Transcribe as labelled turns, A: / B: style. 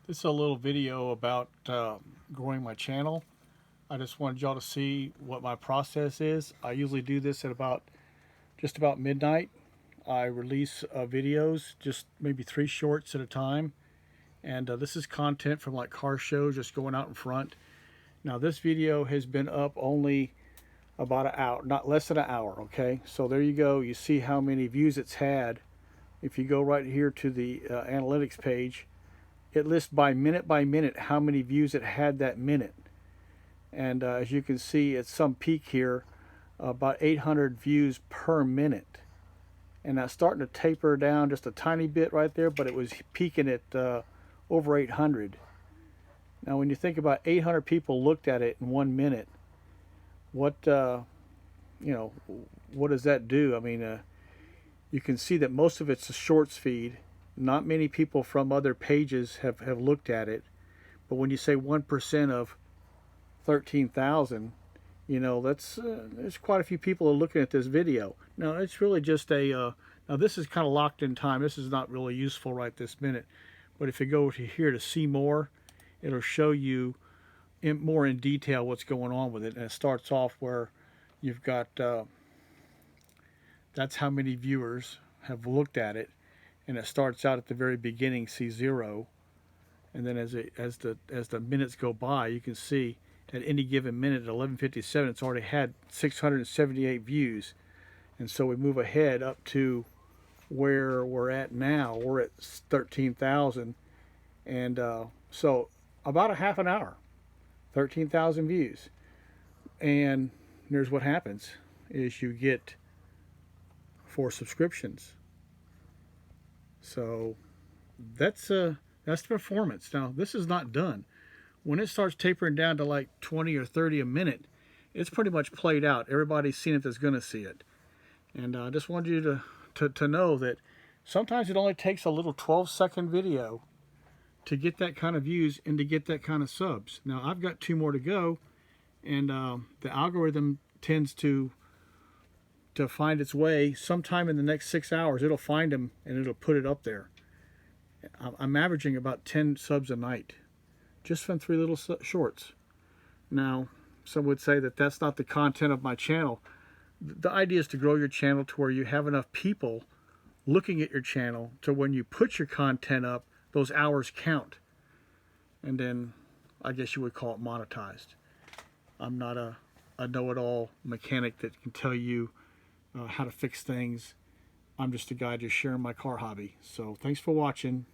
A: This is a little video about growing my channel. I just wanted y'all to see what my process is. I usually do this at just about midnight. I release videos, just maybe 3 shorts at a time. And this is content from like car shows, just going out in front. Now this video has been up only about an hour, not less than an hour, okay? So there you go. You see how many views it's had. If you go right here to the analytics page, it lists by minute how many views it had that minute. And as you can see, at some peak here, about 800 views per minute. And that's starting to taper down just a tiny bit right there, but it was peaking at over 800. Now when you think about 800 people looked at it in 1 minute, what what does that do? I mean, you can see that most of it's a shorts feed. Not many people from other pages have looked at it. But when you say 1% of 13,000, that's there's quite a few people are looking at this video. Now it's really just a now this is kind of locked in time. This is not really useful right this minute. But if you go to here to see more, it'll show you more in detail what's going on with it. And it starts off where you've got that's how many viewers have looked at it, and it starts out at the very beginning, see 0, and then as the minutes go by, you can see at any given minute at 11:57 it's already had 678 views. And so we move ahead up to where we're at now. We're at 13,000, and so about a half an hour, 13,000 views. And here's what happens is you get 4 subscriptions. So that's the performance. Now this is not done. When it starts tapering down to like 20 or 30 a minute, it's pretty much played out. Everybody's seen it that's going to see it. And I just wanted you to know that sometimes it only takes a little 12-second video to get that kind of views and to get that kind of subs. Now I've got 2 more to go, and the algorithm tends to find its way sometime in the next 6 hours. It'll find them and it'll put it up there. I'm averaging about 10 subs a night just from 3 little shorts. Now some would say that that's not the content of my channel. The idea is to grow your channel to where you have enough people looking at your channel to when you put your content up, those hours count. And then I guess you would call it monetized. I'm not a know-it-all mechanic that can tell you how to fix things. I'm just a guy just sharing my car hobby. So thanks for watching.